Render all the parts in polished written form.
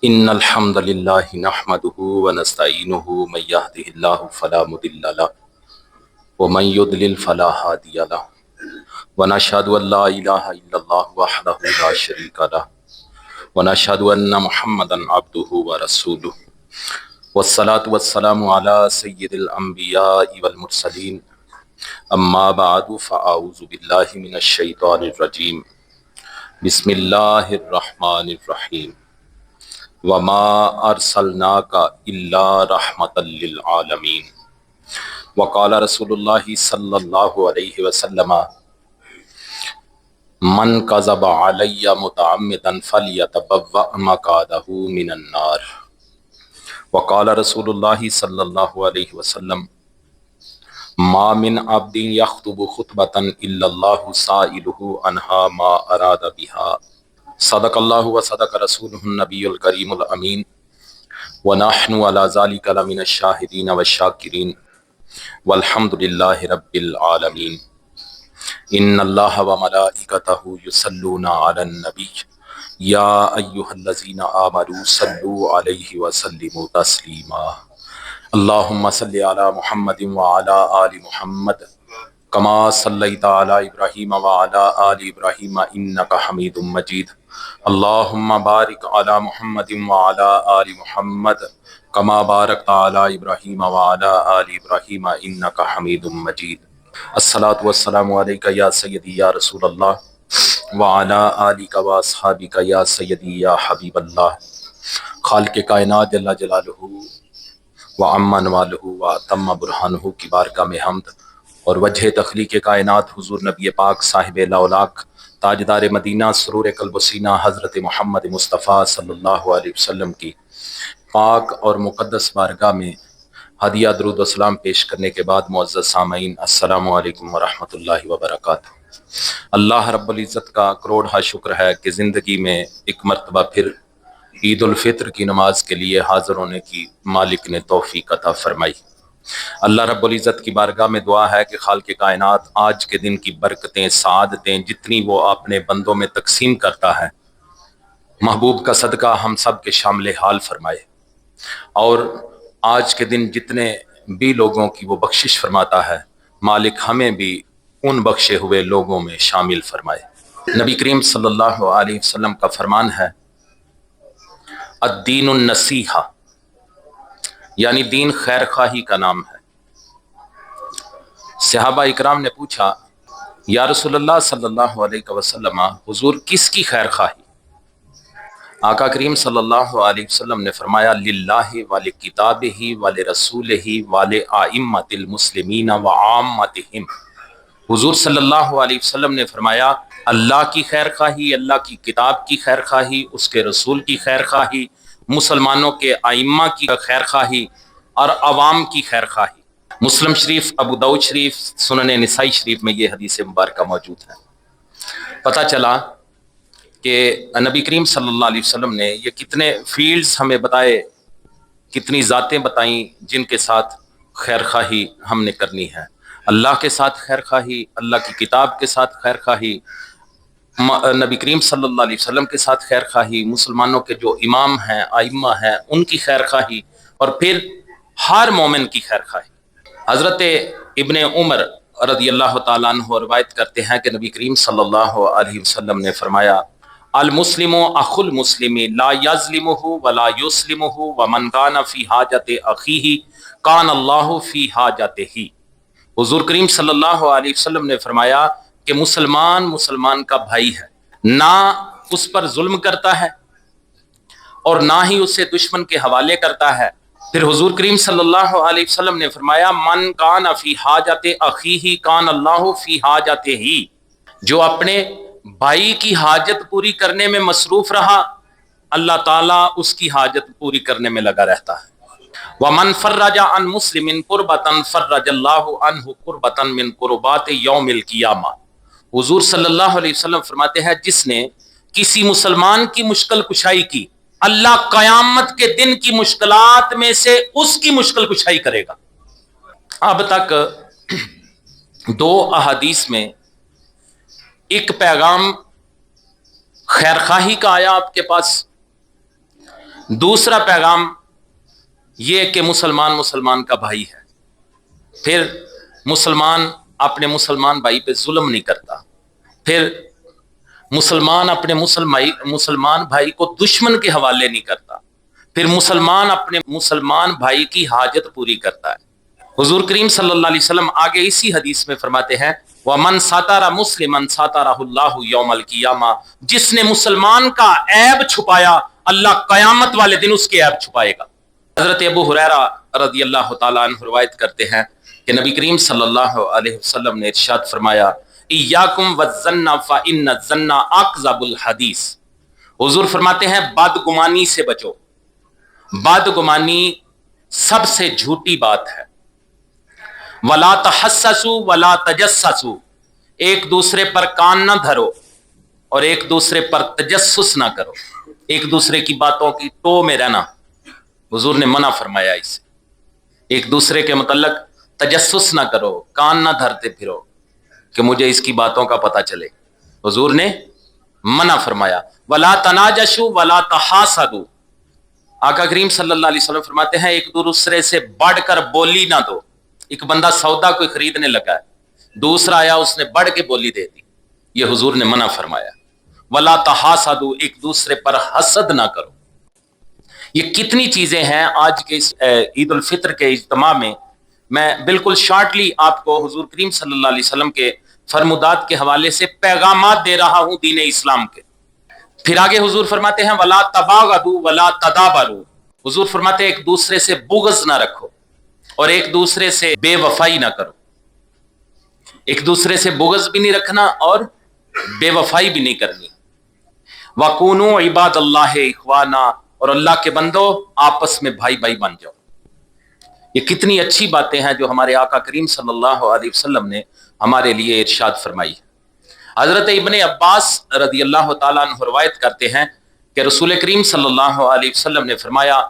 ان الحمد للہ نحمده ونستعینه من يهده الله فلا مضل له ومن يضلل فلا هادي له ونشهد ان لا اله الا الله وحده لا شريك له ونشهد ان محمدا عبده ورسوله والصلاة والسلام على سید الانبیاء والمرسلین اما بعد فاعوذ باللہ من الشیطان الرجیم بسم اللہ الرحمن الرحیم وما ارسلناک الا رحمتا للعالمین وقال رسول اللہ صلی اللہ علیہ وسلم من کذب علی متعمدا فلیتبوأ مقعدہ من النار وقال رسول اللہ صلی اللہ علیہ وسلم ما من عبد یخطب خطبۃ الا اللہ سائلہ عنہا ما اراد بها صدق اللہ و صدق رسولہ النبی الکریم الامین ونحن علی ذلک لمن الشاہدین والشاکرین والحمد للہ رب العالمین ان اللہ وملائکتہ یصلون علی النبی یا ایہا الذین آمنوا صلوا علیہ وسلموا تسلیما اللہم صلی علی محمد وعلی آل محمد کما صلیت علی ابراہیم وعلی آل ابراہیم انک حمید مجید اللہم بارک علی محمد وعلی آل محمد کما بارکت علی ابراہیم وعلی آل ابراہیم انک حمید مجید الصلاۃ والسلام علیک یا سیدی یا رسول اللہ وعلی آلک واصحابک یا سیدی یا حبیب اللہ خالق کائنات جل جلالہ وعم نوالہ وتم برہانہ کی بارگاہ میں حمد اور وجہ تخلیق کائنات حضور نبی پاک صاحب لاولاک تاجدار مدینہ سرور قلب و سینہ حضرت محمد مصطفیٰ صلی اللہ علیہ وسلم کی پاک اور مقدس بارگاہ میں ہدیہ درود و سلام پیش کرنے کے بعد معزز سامعین السلام علیکم ورحمۃ اللہ وبرکاتہ۔ اللہ رب العزت کا کروڑہ شکر ہے کہ زندگی میں ایک مرتبہ پھر عید الفطر کی نماز کے لیے حاضر ہونے کی مالک نے توفیق عطا فرمائی۔ اللہ رب العزت کی بارگاہ میں دعا ہے کہ خالق کائنات آج کے دن کی برکتیں سعادتیں جتنی وہ اپنے بندوں میں تقسیم کرتا ہے محبوب کا صدقہ ہم سب کے شامل حال فرمائے، اور آج کے دن جتنے بھی لوگوں کی وہ بخشش فرماتا ہے مالک ہمیں بھی ان بخشے ہوئے لوگوں میں شامل فرمائے۔ نبی کریم صلی اللہ علیہ وسلم کا فرمان ہے الدین النصیحہ، یعنی دین خیر خواہی کا نام ہے۔ صحابہ اکرام نے پوچھا یا رسول اللہ صلی اللہ علیہ وسلم حضور کس کی خیر خواہی؟ آقا کریم صلی اللہ علیہ وسلم نے فرمایا للہ ولکتابہ ولرسولہ ولائمۃ المسلمین وعامتہم۔ حضور صلی اللہ علیہ وسلم نے فرمایا اللہ کی خیر خواہی، اللہ کی کتاب کی خیر خواہی، اس کے رسول کی خیر خواہی، مسلمانوں کے ائمہ کی خیر خواہی اور عوام کی خیر خواہی۔ مسلم شریف، ابو داؤد شریف، سنن نسائی شریف میں یہ حدیث مبارکہ موجود ہے۔ پتہ چلا کہ نبی کریم صلی اللہ علیہ وسلم نے یہ کتنے فیلڈز ہمیں بتائے، کتنی ذاتیں بتائیں جن کے ساتھ خیر خواہی ہم نے کرنی ہے۔ اللہ کے ساتھ خیر خواہی، اللہ کی کتاب کے ساتھ خیر خواہی، نبی کریم صلی اللہ علیہ وسلم کے ساتھ خیر خواہی، مسلمانوں کے جو امام ہیں ائمہ ہیں ان کی خیر خواہی، اور پھر ہر مومن کی خیر خواہی۔ حضرت ابن عمر رضی اللہ تعالیٰ عنہ روایت کرتے ہیں کہ نبی کریم صلی اللہ علیہ وسلم نے فرمایا المسلم اخو المسلم لا یظلمہ ولا یسلمہ ومن کان فی حاجت اخیہ کان اللہ فی حاجتہ۔ حضور کریم صلی اللہ علیہ وسلم نے فرمایا کہ مسلمان کا بھائی ہے، نہ اس پر ظلم کرتا ہے اور نہ ہی اسے دشمن کے حوالے کرتا ہے۔ پھر حضور کریم صلی اللہ علیہ وسلم نے فرمایا من کان فی حاجت اخیہ کان اللہ فی حاجتہ، جو اپنے بھائی کی حاجت پوری کرنے میں مصروف رہا اللہ تعالیٰ اس کی حاجت پوری کرنے میں لگا رہتا ہے۔ وَمَنْ فَرَّجَ عَنْ مُسْلِمٍ قُرْبَةً فَرَّجَ اللَّهُ عَنْهُ قُرْبَةً مِّن قُرُبَاتِ يَوْمِ الْقِيَامَةِ۔ حضور صلی اللہ علیہ وسلم فرماتے ہیں جس نے کسی مسلمان کی مشکل کشائی کی، اللہ قیامت کے دن کی مشکلات میں سے اس کی مشکل کشائی کرے گا۔ اب تک دو احادیث میں ایک پیغام خیر خواہی کا آیا آپ کے پاس، دوسرا پیغام یہ کہ مسلمان مسلمان کا بھائی ہے، پھر مسلمان اپنے مسلمان بھائی پہ ظلم نہیں کرتا، پھر مسلمان اپنے مسلمان بھائی کو دشمن کے حوالے نہیں کرتا، پھر مسلمان اپنے مسلمان بھائی کی حاجت پوری کرتا ہے۔ حضور کریم صلی اللہ علیہ وسلم آگے اسی حدیث میں فرماتے ہیں وَمَنْ سَتَرَ مُسْلِمًا سَتَرَهُ اللَّهُ يَوْمَ الْقِيَامَةِ، جس نے مسلمان کا عیب چھپایا اللہ قیامت والے دن اس کے عیب چھپائے گا۔ حضرت ابو ہریرہ رضی اللہ تعالیٰ عنہ روایت کرتے ہیں کہ نبی کریم صلی اللہ علیہ وسلم نے ارشاد فرمایا ایاکم والظن فإن الظن اکذب الحدیث، حضور فرماتے ہیں بدگمانی سے بچو، بدگمانی سب سے جھوٹی بات ہے۔ ولا تحسسوا ولا تجسسوا، ایک دوسرے پر کان نہ دھرو اور ایک دوسرے پر تجسس نہ کرو، ایک دوسرے کی باتوں کی ٹو میں رہنا، حضور نے منع فرمایا اسے۔ ایک دوسرے کے متعلق تجسس نہ کرو، کان نہ دھرتے پھرو کہ مجھے اس کی باتوں کا پتہ چلے، حضور نے منع فرمایا۔ ولا تناجشوا ولا تحاسدوا، آقا کریم صلی اللہ علیہ وسلم فرماتے ہیں ایک دوسرے سے بڑھ کر بولی نہ دو۔ ایک بندہ سودا کوئی خریدنے لگا ہے، دوسرا آیا اس نے بڑھ کے بولی دے دی، یہ حضور نے منع فرمایا۔ ولا تحاسدوا، ایک دوسرے پر حسد نہ کرو۔ یہ کتنی چیزیں ہیں آج کے عید الفطر کے اجتماع میں بالکل شارٹلی آپ کو حضور کریم صلی اللہ علیہ وسلم کے فرمودات کے حوالے سے پیغامات دے رہا ہوں دین اسلام کے۔ پھر آگے حضور فرماتے ہیں ولا تباغضوا ولا تدابروا، حضور فرماتے ہیں ایک دوسرے سے بغض نہ رکھو اور ایک دوسرے سے بے وفائی نہ کرو، ایک دوسرے سے بغض بھی نہیں رکھنا اور بے وفائی بھی نہیں کرنی۔ وَكُونُوا عِبَادَ اللَّهِ إِخْوَانًا، اور اللہ کے بندو آپس میں بھائی بھائی بن جاؤ۔ یہ کتنی اچھی باتیں ہیں جو ہمارے آقا کریم صلی اللہ علیہ وسلم نے ہمارے لیے ارشاد فرمائی۔ حضرت ابن عباس رضی اللہ تعالیٰ عنہ روایت کرتے ہیں کہ رسول کریم صلی اللہ علیہ وسلم نے فرمایا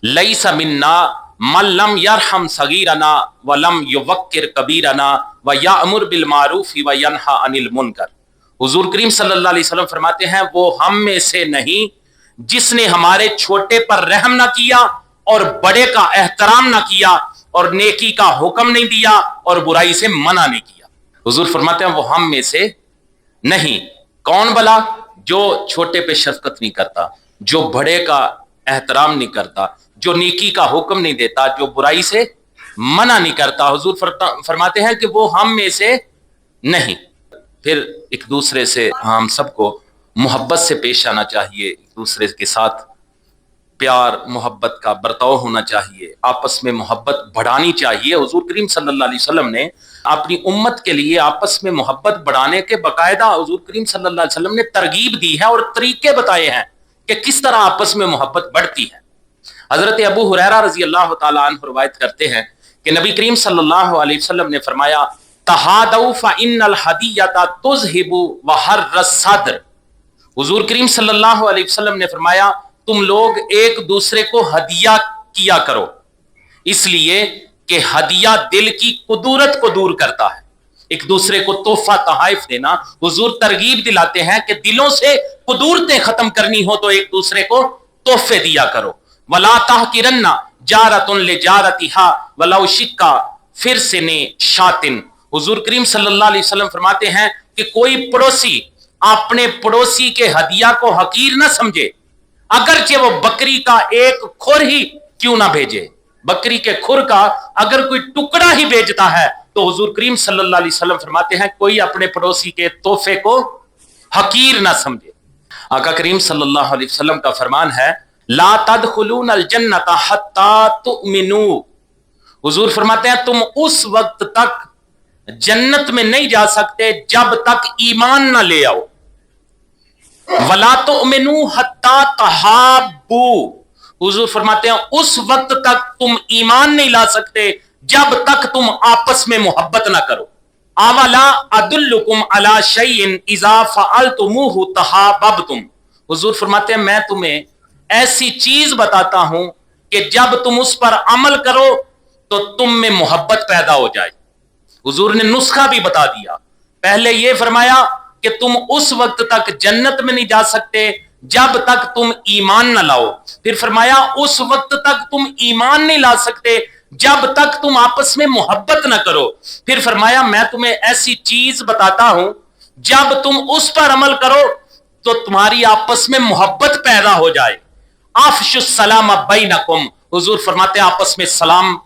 لیس منا من لم یرحم صغیرنا ولم یوقر کبیرنا ویأمر بالمعروف وینہی عن المنکر، حضور کریم صلی اللہ علیہ وسلم فرماتے ہیں وہ ہم میں سے نہیں جس نے ہمارے چھوٹے پر رحم نہ کیا اور بڑے کا احترام نہ کیا اور نیکی کا حکم نہیں دیا اور برائی سے منع نہیں کیا۔ حضور فرماتے ہیں وہ ہم میں سے نہیں۔ کون بلا؟ جو چھوٹے پہ شفقت نہیں کرتا، جو بڑے کا احترام نہیں کرتا، جو نیکی کا حکم نہیں دیتا، جو برائی سے منع نہیں کرتا، حضور فرماتے ہیں کہ وہ ہم میں سے نہیں۔ پھر ایک دوسرے سے ہم سب کو محبت سے پیش آنا چاہیے، ایک دوسرے کے ساتھ پیار محبت کا برتاؤ ہونا چاہیے، آپس میں محبت بڑھانی چاہیے۔ حضور کریم صلی اللہ علیہ وسلم نے اپنی امت کے لیے آپس میں محبت بڑھانے کے باقاعدہ حضور کریم صلی اللہ علیہ وسلم نے ترغیب دی ہے اور طریقے بتائے ہیں کہ کس طرح آپس میں محبت بڑھتی ہے۔ حضرت ابو ہریرہ رضی اللہ تعالیٰ عنہ روایت کرتے ہیں کہ نبی کریم صلی اللہ علیہ وسلم نے فرمایا تہادوا فإن الہدیۃ تذہب وحر الصدر، حضور کریم صلی اللہ علیہ وسلم نے فرمایا تم لوگ ایک دوسرے کو ہدیہ کیا کرو، اس لیے کہ ہدیہ دل کی قدورت کو دور کرتا ہے۔ ایک دوسرے کو تحفہ تحائف دینا، حضور ترغیب دلاتے ہیں کہ دلوں سے قدورتیں ختم کرنی ہو تو ایک دوسرے کو تحفے دیا کرو۔ وَلَا تَحْقِرَنَّ جَارَةٌ لِجَارَتِهَا وَلَوْ شِقَّ فِرْسِنِ شَاةٍ، حضور کریم صلی اللہ علیہ وسلم فرماتے ہیں کہ کوئی پڑوسی اپنے پڑوسی کے ہدیہ کو حقیر نہ سمجھے، اگرچہ وہ بکری کا ایک کھر ہی کیوں نہ بھیجے، بکری کے کھر کا اگر کوئی ٹکڑا ہی بھیجتا ہے تو حضور کریم صلی اللہ علیہ وسلم فرماتے ہیں کوئی اپنے پڑوسی کے تحفے کو حقیر نہ سمجھے۔ آقا کریم صلی اللہ علیہ وسلم کا فرمان ہے لا تدخلون الجنت حتی تؤمنوا، حضور فرماتے ہیں تم اس وقت تک جنت میں نہیں جا سکتے جب تک ایمان نہ لے آؤ۔ وَلَا تُؤْمِنُوا حَتَّى تَحَابُّوا، حضور فرماتے ہیں اس وقت تک تم ایمان نہیں لا سکتے جب تک تم آپس میں محبت نہ کرو۔ أَوَلَا أَدُلُّكُمْ عَلَى شَيْءٍ إِذَا فَعَلْتُمُوهُ تَحَابَبْتُمْ، حضور فرماتے ہیں میں تمہیں ایسی چیز بتاتا ہوں کہ جب تم اس پر عمل کرو تو تم میں محبت پیدا ہو جائے۔ حضور نے نسخہ بھی بتا دیا، پہلے یہ فرمایا کہ تم اس وقت تک جنت میں نہیں جا سکتے جب تک تم ایمان نہ لاؤ. پھر فرمایا اس وقت تک تم ایمان نہیں لا سکتے جب تک تم آپس میں محبت نہ کرو. پھر فرمایا میں تمہیں ایسی چیز بتاتا ہوں جب تم اس پر عمل کرو تو تمہاری آپس میں محبت پیدا ہو جائے. افشوا السلام بینکم، حضور فرماتے ہیں آپس میں سلام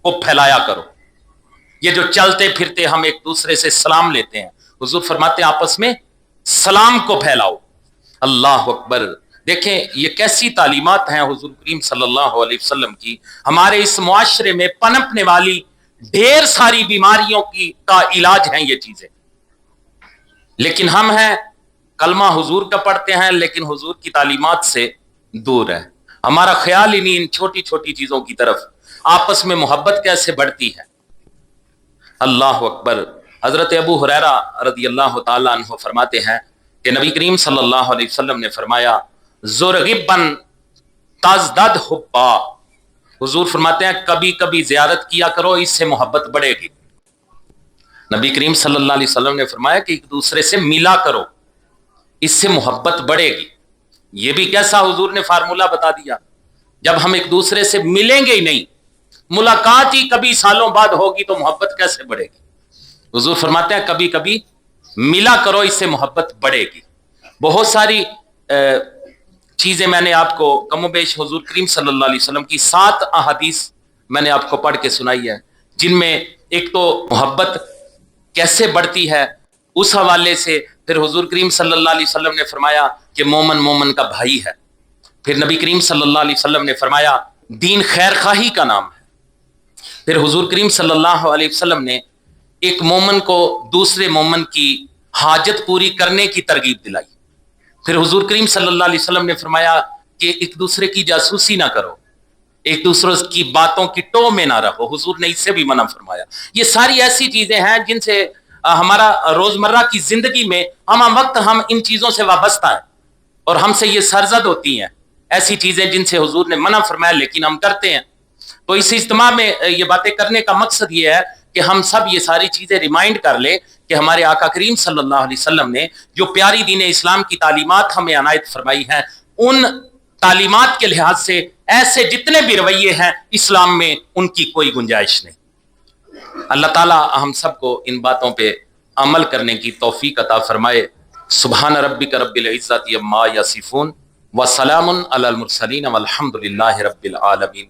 کو پھیلایا کرو. یہ جو چلتے پھرتے ہم ایک دوسرے سے سلام لیتے ہیں، حضور فرماتے ہیں آپس میں سلام کو پھیلاؤ. اللہ اکبر. دیکھیں یہ کیسی تعلیمات ہیں حضور کریم صلی اللہ علیہ وسلم کی. ہمارے اس معاشرے میں پنپنے والی ڈھیر ساری بیماریوں کا علاج ہیں یہ چیزیں، لیکن ہم ہیں کلمہ حضور کا پڑھتے ہیں لیکن حضور کی تعلیمات سے دور ہے. ہمارا خیال ہی نہیں ان چھوٹی چھوٹی چیزوں کی طرف. آپس میں محبت کیسے بڑھتی ہے. اللہ اکبر. حضرت ابو ہریرہ رضی اللہ تعالیٰ عنہ فرماتے ہیں کہ نبی کریم صلی اللہ علیہ وسلم نے فرمایا زرغبن تزدد حبا. حضور فرماتے ہیں کبھی کبھی زیارت کیا کرو، اس سے محبت بڑھے گی. نبی کریم صلی اللہ علیہ وسلم نے فرمایا کہ ایک دوسرے سے ملا کرو، اس سے محبت بڑھے گی. یہ بھی کیسا حضور نے فارمولا بتا دیا. جب ہم ایک دوسرے سے ملیں گے ہی نہیں، ملاقات ہی کبھی سالوں بعد ہوگی تو محبت کیسے بڑھے گی. حضور فرماتے ہیں کبھی کبھی ملا کرو، اس سے محبت بڑھے گی. بہت ساری چیزیں میں نے آپ کو کم و بیش حضور کریم صلی اللہ علیہ وسلم کی 7 احادیث میں نے آپ کو پڑھ کے سنائی ہے، جن میں ایک تو محبت کیسے بڑھتی ہے اس حوالے سے. پھر حضور کریم صلی اللہ علیہ وسلم نے فرمایا کہ مومن مومن کا بھائی ہے. پھر نبی کریم صلی اللہ علیہ وسلم نے فرمایا دین خیر خواہی کا نام ہے. پھر حضور کریم صلی اللہ علیہ وسلم نے ایک مومن کو دوسرے مومن کی حاجت پوری کرنے کی ترغیب دلائی. پھر حضور کریم صلی اللہ علیہ وسلم نے فرمایا کہ ایک دوسرے کی جاسوسی نہ کرو، ایک دوسرے کی باتوں کی ٹو میں نہ رہو. حضور نے اس سے بھی منع فرمایا. یہ ساری ایسی چیزیں ہیں جن سے ہمارا روزمرہ کی زندگی میں ہم ان چیزوں سے وابستہ ہیں اور ہم سے یہ سرزد ہوتی ہیں، ایسی چیزیں جن سے حضور نے منع فرمایا لیکن ہم کرتے ہیں. تو اس اجتماع میں یہ باتیں کرنے کا مقصد یہ ہے کہ ہم سب یہ ساری چیزیں ریمائنڈ کر لیں کہ ہمارے آقا کریم صلی اللہ علیہ وسلم نے جو پیاری دین اسلام کی تعلیمات ہمیں عنایت فرمائی ہیں، ان تعلیمات کے لحاظ سے ایسے جتنے بھی رویے ہیں اسلام میں ان کی کوئی گنجائش نہیں. اللہ تعالی ہم سب کو ان باتوں پہ عمل کرنے کی توفیق عطا فرمائے. سبحان ربک رب العزت عما یصفون وسلام علی المرسلین والحمد للہ رب العالمین.